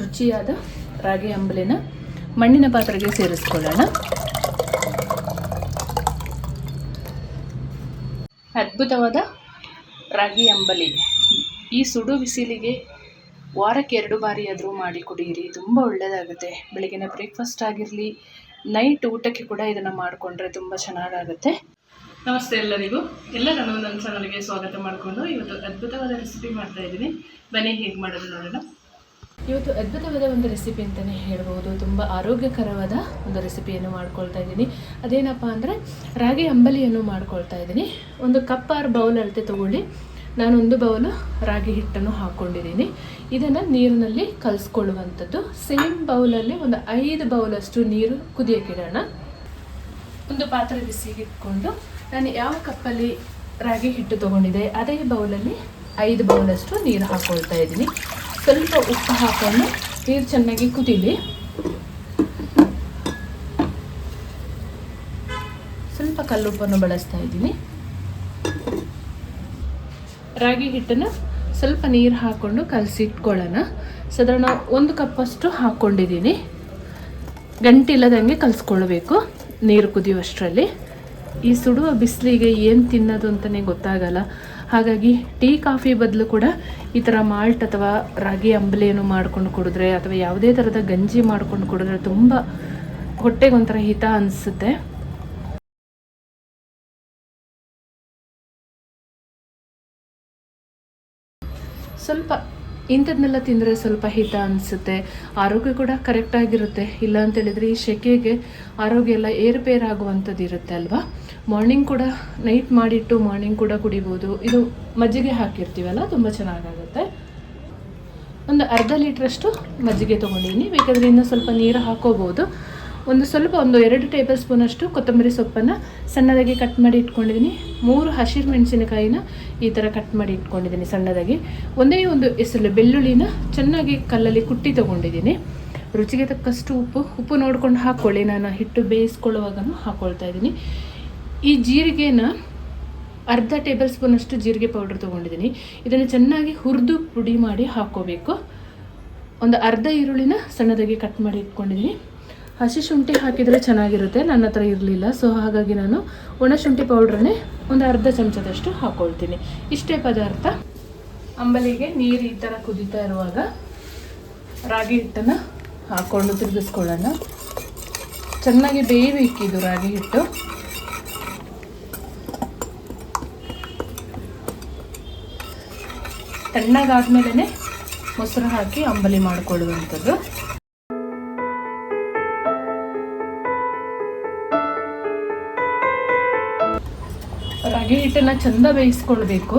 ರುಚಿಯಾದ ರಾಗಿ ಅಂಬಲಿನ ಮಣ್ಣಿನ ಪಾತ್ರೆಗೆ ಸೇರಿಸ್ಕೊಳ್ಳೋಣ. ಅದ್ಭುತವಾದ ರಾಗಿ ಅಂಬಲಿ. ಈ ಸುಡು ಬಿಸಿಲಿಗೆ ವಾರಕ್ಕೆ 2 ಬಾರಿ ಆದರೂ ಮಾಡಿ ಕುಡಿಯಿರಿ, ತುಂಬ ಒಳ್ಳೆಯದಾಗುತ್ತೆ. ಬೆಳಗಿನ ಬ್ರೇಕ್ಫಾಸ್ಟ್ ಆಗಿರಲಿ, ನೈಟ್ ಊಟಕ್ಕೆ ಕೂಡ ಇದನ್ನು ಮಾಡಿಕೊಂಡ್ರೆ ತುಂಬ ಚೆನ್ನಾಗಾಗುತ್ತೆ. ನಮಸ್ತೆ ಎಲ್ಲರಿಗೂ. ಎಲ್ಲರನ್ನು ನನ್ನ ಚಾನಲ್ಗೆ ಸ್ವಾಗತ ಮಾಡಿಕೊಂಡು ಇವತ್ತು ಅದ್ಭುತವಾದ ರೆಸಿಪಿ ಮಾಡ್ತಾ ಇದ್ದೀನಿ. ಬನ್ನಿ ಹೇಗೆ ಮಾಡೋದು ನೋಡೋಣ. ಇವತ್ತು ಅದ್ಭುತವಾದ ಒಂದು ರೆಸಿಪಿ ಅಂತಲೇ ಹೇಳ್ಬೋದು. ತುಂಬ ಆರೋಗ್ಯಕರವಾದ ಒಂದು ರೆಸಿಪಿಯನ್ನು ಮಾಡ್ಕೊಳ್ತಾ ಇದ್ದೀನಿ. ಅದೇನಪ್ಪ ಅಂದರೆ ರಾಗಿ ಅಂಬಲಿಯನ್ನು ಮಾಡ್ಕೊಳ್ತಾ ಇದ್ದೀನಿ. ಒಂದು ಕಪ್ ಆರ್ ಬೌಲ್ ಅಳತೆ ತೊಗೊಳ್ಳಿ. ನಾನು 1 ಬೌಲು ರಾಗಿ ಹಿಟ್ಟನ್ನು ಹಾಕ್ಕೊಂಡಿದ್ದೀನಿ. ಇದನ್ನು ನೀರಿನಲ್ಲಿ ಕಲಿಸ್ಕೊಳ್ಳುವಂಥದ್ದು. ಸೇಮ್ ಬೌಲಲ್ಲಿ ಒಂದು 5 ಬೌಲಷ್ಟು ನೀರು ಕುದಿಯೋಕ್ಕಿಡೋಣ. ಒಂದು ಪಾತ್ರೆ ಬಿಸಿಗೆ ಇಟ್ಕೊಂಡು ನಾನು ಯಾವ ಕಪ್ಪಲ್ಲಿ ರಾಗಿ ಹಿಟ್ಟು ತೊಗೊಂಡಿದ್ದೆ ಅದೇ ಬೌಲಲ್ಲಿ 5 ಬೌಲಷ್ಟು ನೀರು ಹಾಕ್ಕೊಳ್ತಾ ಇದ್ದೀನಿ. ಸ್ವಲ್ಪ ಉಪ್ಪು ಹಾಕೊಂಡು ನೀರು ಚೆನ್ನಾಗಿ ಕುದೀಲಿ. ಸ್ವಲ್ಪ ಕಲ್ಲುಪ್ಪನ್ನು ಬಳಸ್ತಾ ಇದ್ದೀನಿ. ರಾಗಿ ಹಿಟ್ಟನ್ನು ಸ್ವಲ್ಪ ನೀರು ಹಾಕ್ಕೊಂಡು ಕಲಸಿಟ್ಕೊಳ್ಳೋಣ. ಸಾಧಾರಣ 1 ಕಪ್ಪಷ್ಟು ಹಾಕ್ಕೊಂಡಿದ್ದೀನಿ. ಗಂಟಿಲ್ಲದಂಗೆ ಕಲಿಸ್ಕೊಳ್ಬೇಕು ನೀರು ಕುದಿಯುವಷ್ಟರಲ್ಲಿ. ಈ ಸುಡುವ ಬಿಸಿಲಿಗೆ ಏನು ತಿನ್ನೋದು ಅಂತಲೇ ಗೊತ್ತಾಗಲ್ಲ. ಹಾಗಾಗಿ ಟೀ ಕಾಫಿ ಬದಲು ಕೂಡ ಈ ಥರ ಮಾಲ್ಟ್ ಅಥವಾ ರಾಗಿ ಅಂಬಲಿಯನ್ನು ಮಾಡ್ಕೊಂಡು ಕುಡಿದ್ರೆ ಅಥವಾ ಯಾವುದೇ ಥರದ ಗಂಜಿ ಮಾಡ್ಕೊಂಡು ಕುಡಿದ್ರೆ ತುಂಬ ಹೊಟ್ಟೆಗೊಂಥರ ಹಿತ ಅನಿಸುತ್ತೆ. ಸ್ವಲ್ಪ ಇಂಥದ್ದನ್ನೆಲ್ಲ ತಿಂದರೆ ಸ್ವಲ್ಪ ಹಿತ ಅನಿಸುತ್ತೆ. ಆರೋಗ್ಯ ಕೂಡ ಕರೆಕ್ಟಾಗಿರುತ್ತೆ. ಇಲ್ಲ ಅಂತೇಳಿದರೆ ಈ ಸೆಕೆಗೆ ಆರೋಗ್ಯ ಎಲ್ಲ ಏರುಪೇರಾಗುವಂಥದ್ದು ಇರುತ್ತೆ ಅಲ್ವಾ. ಮಾರ್ನಿಂಗ್ ಕೂಡ ನೈಟ್ ಮಾಡಿಟ್ಟು ಮಾರ್ನಿಂಗ್ ಕೂಡ ಕುಡಿಬೋದು. ಇದು ಮಜ್ಜಿಗೆ ಹಾಕಿರ್ತೀವಲ್ಲ, ತುಂಬ ಚೆನ್ನಾಗಾಗುತ್ತೆ. ಒಂದು ಅರ್ಧ ಲೀಟ್ರಷ್ಟು ಮಜ್ಜಿಗೆ ತೊಗೊಂಡಿದ್ದೀನಿ. ಬೇಕಾದರೆ ಇನ್ನೂ ಸ್ವಲ್ಪ ನೀರು ಹಾಕೋಬೋದು. ಒಂದು 2 ಟೇಬಲ್ ಸ್ಪೂನಷ್ಟು ಕೊತ್ತಂಬರಿ ಸೊಪ್ಪನ್ನು ಸಣ್ಣದಾಗಿ ಕಟ್ ಮಾಡಿ ಇಟ್ಕೊಂಡಿದ್ದೀನಿ. 3 ಹಸಿರು ಮೆಣಸಿನಕಾಯಿನ ಈ ಥರ ಕಟ್ ಮಾಡಿ ಇಟ್ಕೊಂಡಿದ್ದೀನಿ ಸಣ್ಣದಾಗಿ. ಒಂದು ಎಸಳು ಬೆಳ್ಳುಳ್ಳಿನ ಚೆನ್ನಾಗಿ ಕಲ್ಲಲ್ಲಿ ಕುಟ್ಟಿ ತೊಗೊಂಡಿದ್ದೀನಿ. ರುಚಿಗೆ ತಕ್ಕಷ್ಟು ಉಪ್ಪು ನೋಡ್ಕೊಂಡು ಹಾಕ್ಕೊಳ್ಳಿ. ನಾನು ಹಿಟ್ಟು ಬೇಯಿಸ್ಕೊಳ್ಳುವಾಗನೂ ಹಾಕ್ಕೊಳ್ತಾ ಇದ್ದೀನಿ. ಈ ಜೀರಿಗೆನ ಅರ್ಧ ಟೇಬಲ್ ಸ್ಪೂನಷ್ಟು ಜೀರಿಗೆ ಪೌಡ್ರ್ ತೊಗೊಂಡಿದ್ದೀನಿ. ಇದನ್ನು ಚೆನ್ನಾಗಿ ಹುರಿದು ಪುಡಿ ಮಾಡಿ ಹಾಕ್ಕೋಬೇಕು. ಒಂದು ಅರ್ಧ ಈರುಳ್ಳಿನ ಸಣ್ಣದಾಗಿ ಕಟ್ ಮಾಡಿ ಇಟ್ಕೊಂಡಿದ್ದೀನಿ. ಹಸಿ ಶುಂಠಿ ಹಾಕಿದರೆ ಚೆನ್ನಾಗಿರುತ್ತೆ. ನನ್ನ ಹತ್ರ ಇರಲಿಲ್ಲ, ಸೊ ಹಾಗಾಗಿ ನಾನು ಒಣ ಶುಂಠಿ ಪೌಡ್ರನ್ನೇ ಒಂದು ಅರ್ಧ ಚಮಚದಷ್ಟು ಹಾಕ್ಕೊಳ್ತೀನಿ. ಇಷ್ಟೇ ಪದಾರ್ಥ. ಅಂಬಲಿಗೆ ನೀರು ಈ ಥರ ಕುದೀತಾ ಇರುವಾಗ ರಾಗಿ ಹಿಟ್ಟನ್ನು ಹಾಕ್ಕೊಂಡು ತಿರುಗಿಸ್ಕೊಳ್ಳೋಣ. ಚೆನ್ನಾಗಿ ಬೇಯಬೇಕಿದು ರಾಗಿ ಹಿಟ್ಟು. ತಣ್ಣಗಾದ್ಮೇಲೆ ಮೊಸರು ಹಾಕಿ ಅಂಬಲಿ ಮಾಡಿಕೊಳ್ಳುವಂಥದ್ದು. ರಾಗಿ ಹಿಟ್ಟನ್ನು ಚೆಂದ ಬೇಯಿಸ್ಕೊಳ್ಬೇಕು.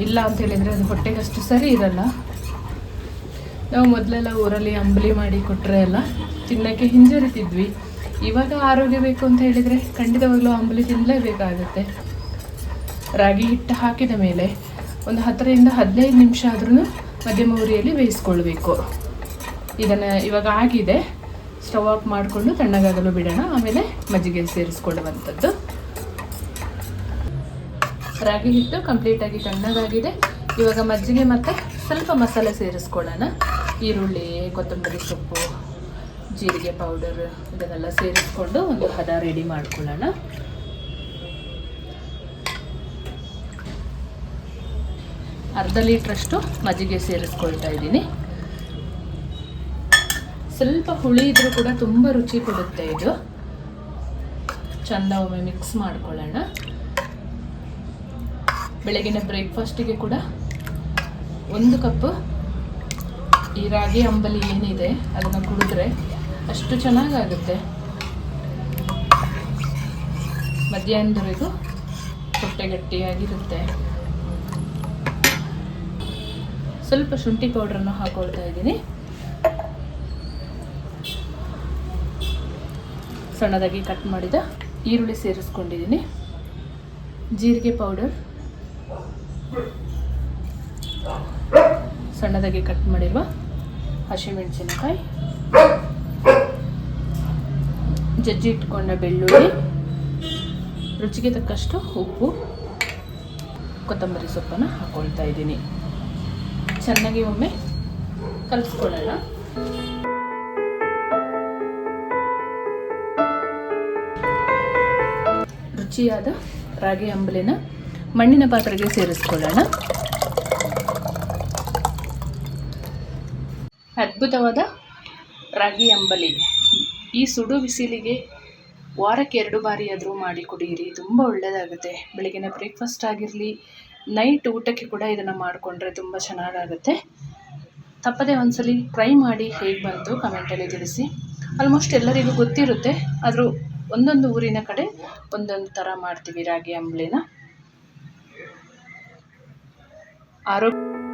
ಇಲ್ಲ ಅಂತ ಹೇಳಿದರೆ ಅದು ಹೊಟ್ಟೆಗಷ್ಟು ಸರಿ ಇರಲ್ಲ. ನಾವು ಮೊದಲೆಲ್ಲ ಊರಲ್ಲಿ ಅಂಬಲಿ ಮಾಡಿ ಕೊಟ್ಟರೆ ಎಲ್ಲ ತಿನ್ನೋಕ್ಕೆ ಹಿಂಜರಿತಿದ್ವಿ. ಇವಾಗ ಆರೋಗ್ಯ ಬೇಕು ಅಂತ ಹೇಳಿದರೆ ಖಂಡಿತವಾಗ್ಲೂ ಅಂಬಲಿ ತಿನ್ನಲೇಬೇಕಾಗುತ್ತೆ. ರಾಗಿ ಹಿಟ್ಟು ಹಾಕಿದ ಮೇಲೆ ಒಂದು 10ರಿಂದ 15 ನಿಮಿಷ ಆದ್ರೂ ಮಧ್ಯಮ ಉರಿಯಲ್ಲಿ ಬೇಯಿಸ್ಕೊಳ್ಬೇಕು. ಇದನ್ನು ಇವಾಗ ಆಗಿದೆ. ಸ್ಟವ್ ಆಫ್ ಮಾಡಿಕೊಂಡು ತಣ್ಣಗಾಗಲು ಬಿಡೋಣ. ಆಮೇಲೆ ಮಜ್ಜಿಗೆ ಸೇರಿಸ್ಕೊಳ್ಳುವಂಥದ್ದು. ರಾಗಿ ಹಿಟ್ಟು ಕಂಪ್ಲೀಟಾಗಿ ತಣ್ಣಗಾಗಿದೆ. ಇವಾಗ ಮಜ್ಜಿಗೆ ಮತ್ತು ಸ್ವಲ್ಪ ಮಸಾಲೆ ಸೇರಿಸ್ಕೊಳ್ಳೋಣ. ಈರುಳ್ಳಿ, ಕೊತ್ತಂಬರಿ ಸೊಪ್ಪು, ಜೀರಿಗೆ ಪೌಡರ್ ಇದನ್ನೆಲ್ಲ ಸೇರಿಸ್ಕೊಂಡು ಒಂದು ಹದ ರೆಡಿ ಮಾಡ್ಕೊಳ್ಳೋಣ. ಅರ್ಧ ಲೀಟ್ರಷ್ಟು ಮಜ್ಜಿಗೆ ಸೇರಿಸ್ಕೊಳ್ತಾ ಇದ್ದೀನಿ. ಸ್ವಲ್ಪ ಹುಳಿ ಇದ್ರೂ ಕೂಡ ತುಂಬ ರುಚಿ ಕೊಡುತ್ತೆ ಇದು. ಚೆಂದ ಒಮ್ಮೆ ಮಿಕ್ಸ್ ಮಾಡ್ಕೊಳ್ಳೋಣ. ಬೆಳಗಿನ ಬ್ರೇಕ್ಫಾಸ್ಟಿಗೆ ಕೂಡ 1 ಕಪ್ ಈ ರಾಗಿ ಅಂಬಲಿ ಏನಿದೆ ಅದನ್ನು ಕುಡಿದ್ರೆ ಅಷ್ಟು ಚೆನ್ನಾಗಾಗುತ್ತೆ. ಮಧ್ಯಾಹ್ನದವರೆಗೂ ಹೊಟ್ಟೆ ಗಟ್ಟಿಯಾಗಿರುತ್ತೆ. ಸ್ವಲ್ಪ ಶುಂಠಿ ಪೌಡ್ರನ್ನು ಹಾಕ್ಕೊಳ್ತಾ ಇದ್ದೀನಿ. ಸಣ್ಣದಾಗಿ ಕಟ್ ಮಾಡಿದ ಈರುಳ್ಳಿ ಸೇರಿಸ್ಕೊಂಡಿದ್ದೀನಿ. ಜೀರಿಗೆ ಪೌಡರ್, ಸಣ್ಣದಾಗಿ ಕಟ್ ಮಾಡಿರುವ ಹಸಿಮೆಣಸಿನಕಾಯಿ, ಜಜ್ಜಿ ಇಟ್ಕೊಂಡ ಬೆಳ್ಳುಳ್ಳಿ, ರುಚಿಗೆ ತಕ್ಕಷ್ಟು ಉಪ್ಪು, ಕೊತ್ತಂಬರಿ ಸೊಪ್ಪನ್ನು ಹಾಕ್ಕೊಳ್ತಾ ಇದ್ದೀನಿ. ಚೆನ್ನಾಗಿ ಒಮ್ಮೆ ಕಲಿಸ್ಕೊಳ್ಳೋಣ. ರುಚಿಯಾದ ರಾಗಿ ಅಂಬಲಿನ ಮಣ್ಣಿನ ಪಾತ್ರೆಗೆ ಸೇರಿಸ್ಕೊಳ್ಳೋಣ. ಅದ್ಭುತವಾದ ರಾಗಿ ಅಂಬಲಿ ಈ ಸುಡು ಬಿಸಿಲಿಗೆ ವಾರಕ್ಕೆ 2 ಬಾರಿ ಆದರೂ ಮಾಡಿ ಕುಡಿಯಿರಿ, ತುಂಬ ಒಳ್ಳೆಯದಾಗುತ್ತೆ. ಬೆಳಗಿನ ಬ್ರೇಕ್ಫಾಸ್ಟ್ ಆಗಿರಲಿ, ನೈಟ್ ಊಟಕ್ಕೆ ಕೂಡ ಇದನ್ನು ಮಾಡಿಕೊಂಡ್ರೆ ತುಂಬ ಚೆನ್ನಾಗಾಗುತ್ತೆ. ತಪ್ಪದೆ ಒಂದ್ಸಲಿ ಟ್ರೈ ಮಾಡಿ ಹೇಗೆ ಬಂತು ಕಮೆಂಟಲ್ಲಿ ತಿಳಿಸಿ. ಆಲ್ಮೋಸ್ಟ್ ಎಲ್ಲರಿಗೂ ಗೊತ್ತಿರುತ್ತೆ, ಆದರೂ ಒಂದೊಂದು ಊರಿನ ಕಡೆ ಒಂದೊಂದು ಥರ ಮಾಡ್ತೀವಿ ರಾಗಿ ಅಂಬಲಿನ. ಆರೋಗ್ಯ